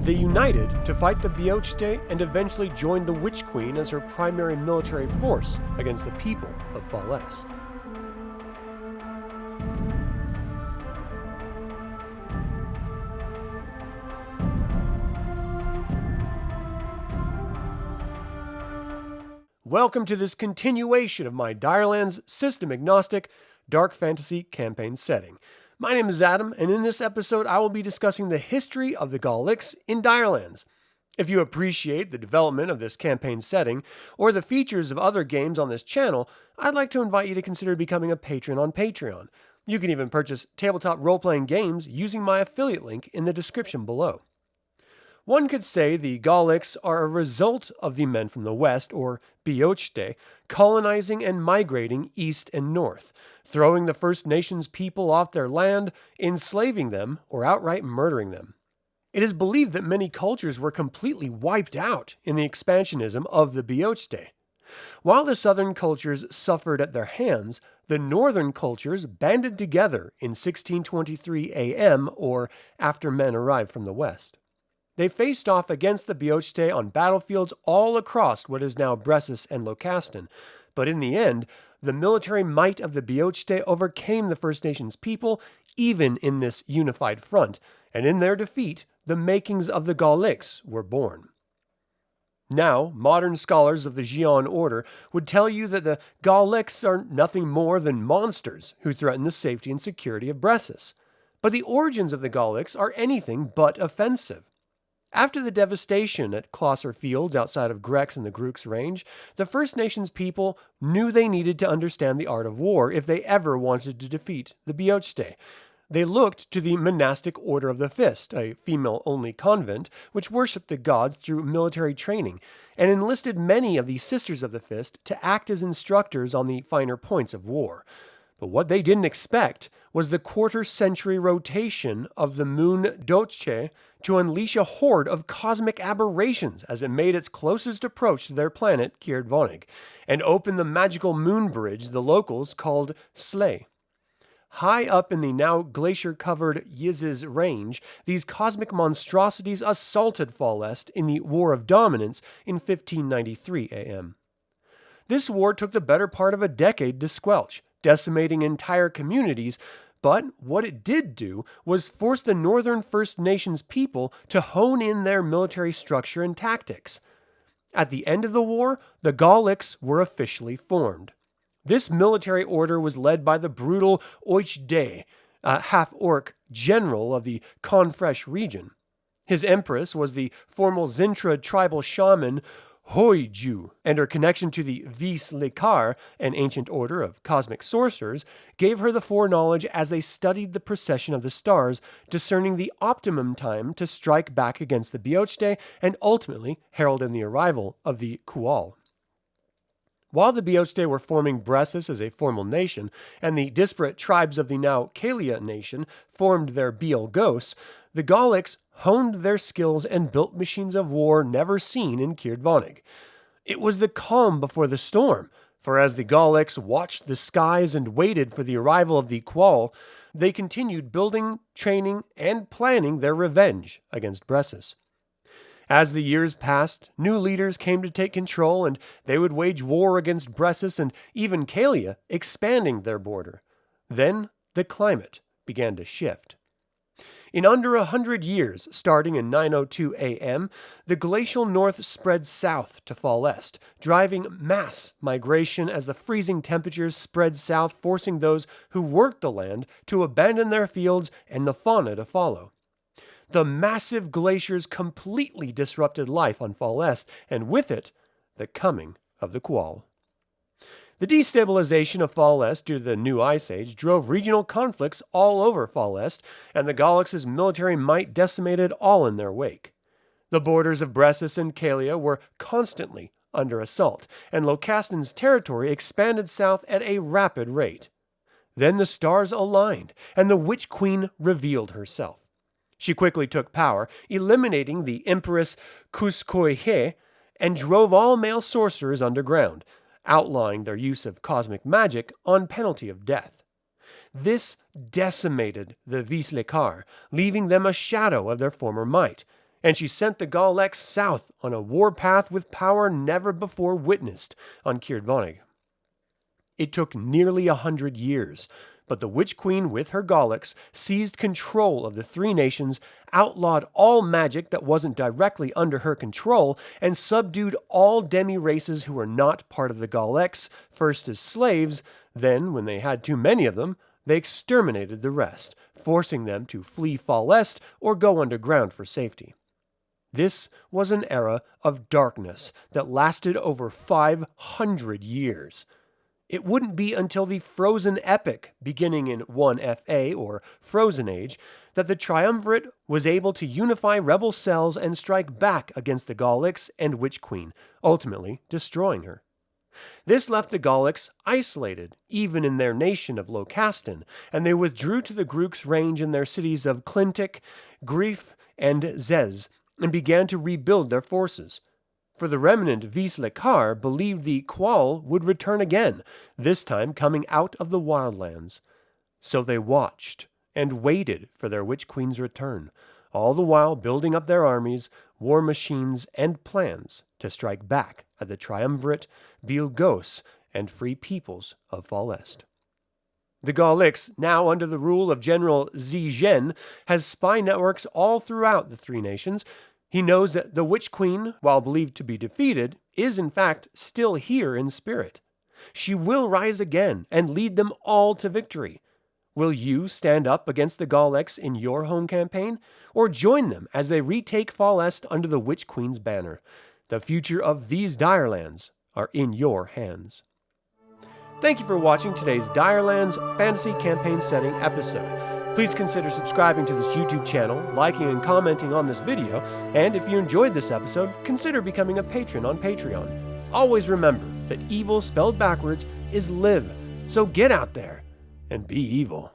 They united to fight the Beàrrta and eventually joined the Witch Queen as her primary military force against the people of Faulest. Welcome to this continuation of my DireLands system agnostic dark fantasy campaign setting. My name is Adam, and in this episode I will be discussing the history of the Gaullix in DireLands. If you appreciate the development of this campaign setting, or the features of other games on this channel, I'd like to invite you to consider becoming a patron on Patreon. You can even purchase tabletop role-playing games using my affiliate link in the description below. One could say the Gaullix are a result of the men from the West, or Beàrrta, colonizing and migrating east and north, throwing the First Nations people off their land, enslaving them, or outright murdering them. It is believed that many cultures were completely wiped out in the expansionism of the Beàrrta. While the southern cultures suffered at their hands, the northern cultures banded together in 1623 AM, or after men arrived from the west. They faced off against the Beàrrta on battlefields all across what is now Bressis and Locastin, but in the end, the military might of the Beàrrta overcame the First Nations people even in this unified front, and in their defeat, the makings of the Gaullix were born. Now, modern scholars of the Xi'an order would tell you that the Gaullix are nothing more than monsters who threaten the safety and security of Bressis. But the origins of the Gaullix are anything but offensive. After the devastation at Closser Fields outside of Grex and the Grooks Range, the First Nations people knew they needed to understand the art of war if they ever wanted to defeat the Beàrrta. They looked to the monastic Order of the Fist, a female-only convent which worshipped the gods through military training, and enlisted many of the Sisters of the Fist to act as instructors on the finer points of war. But what they didn't expect was the quarter-century rotation of the moon Doce to unleash a horde of cosmic aberrations as it made its closest approach to their planet, Caird and opened the magical moon bridge the locals called Slay. High up in the now glacier-covered Yiz's Range, these cosmic monstrosities assaulted Faulest in the War of Dominance in 1593 AM. This war took the better part of a decade to squelch, decimating entire communities, but what it did do was force the northern First Nations people to hone in their military structure and tactics. At the end of the war, the Gaullix were officially formed. This military order was led by the brutal Oichde, a half-orc general of the Confresh region. His empress was the formal Zintra tribal shaman Hoiju, and her connection to the Eviliv3, an ancient order of cosmic sorcerers, gave her the foreknowledge as they studied the precession of the stars, discerning the optimum time to strike back against the Beàrrta and ultimately heralding the arrival of the Quall. While the Beàrrta were forming Bressis as a formal nation, and the disparate tribes of the now Calia nation formed their Beàrrta, the Gaullix honed their skills and built machines of war never seen in Caird. It was the calm before the storm, for as the Gaullix watched the skies and waited for the arrival of the Quall, they continued building, training, and planning their revenge against Bressis. As the years passed, new leaders came to take control, and they would wage war against Bressis and even Calia, expanding their border. Then the climate began to shift. In under 100 years, starting in 902 AM, the glacial north spread south to Faulest, driving mass migration as the freezing temperatures spread south, forcing those who worked the land to abandon their fields and the fauna to follow. The massive glaciers completely disrupted life on Faulest, and with it, the coming of the Quall. The destabilization of Faulest due to the new Ice Age drove regional conflicts all over Faulest, and the Gaullix's military might decimated all in their wake. The borders of Bressis and Calia were constantly under assault, and Locastin's territory expanded south at a rapid rate. Then the stars aligned, and the Witch Queen revealed herself. She quickly took power, eliminating the Empress Kuskoihe, and drove all male sorcerers underground, outlawing their use of cosmic magic on penalty of death. This decimated the Eviliv3, leaving them a shadow of their former might, and she sent the Gaullix south on a warpath with power never before witnessed on Caerdvonig. It took nearly 100 years, but the Witch Queen with her Gaullix seized control of the three nations, outlawed all magic that wasn't directly under her control, and subdued all demi-races who were not part of the Gaullix, first as slaves, then, when they had too many of them, they exterminated the rest, forcing them to flee Faulest or go underground for safety. This was an era of darkness that lasted over 500 years. It wouldn't be until the Frozen Epic, beginning in 1FA, or Frozen Age, that the Triumvirate was able to unify rebel cells and strike back against the Gaullix and Witch Queen, ultimately destroying her. This left the Gaullix isolated, even in their nation of Locastin, and they withdrew to the Grook's range in their cities of Clintic, Grief, and Zez, and began to rebuild their forces. For the remnant Vislikar believed the Qual would return again, this time coming out of the wildlands. So they watched and waited for their Witch Queen's return, all the while building up their armies, war machines, and plans to strike back at the Triumvirate, Beàrrta, and free peoples of Faulest. The Gaullix, now under the rule of General Zhen, has spy networks all throughout the three nations. He knows that the Witch Queen, while believed to be defeated, is in fact still here in spirit. She will rise again and lead them all to victory. Will you stand up against the Gaullix in your home campaign, or join them as they retake Faulest under the Witch Queen's banner? The future of these DireLands are in your hands. Thank you for watching today's DireLands Fantasy Campaign Setting episode. Please consider subscribing to this YouTube channel, liking and commenting on this video, and if you enjoyed this episode, consider becoming a patron on Patreon. Always remember that evil spelled backwards is live, so get out there and be evil.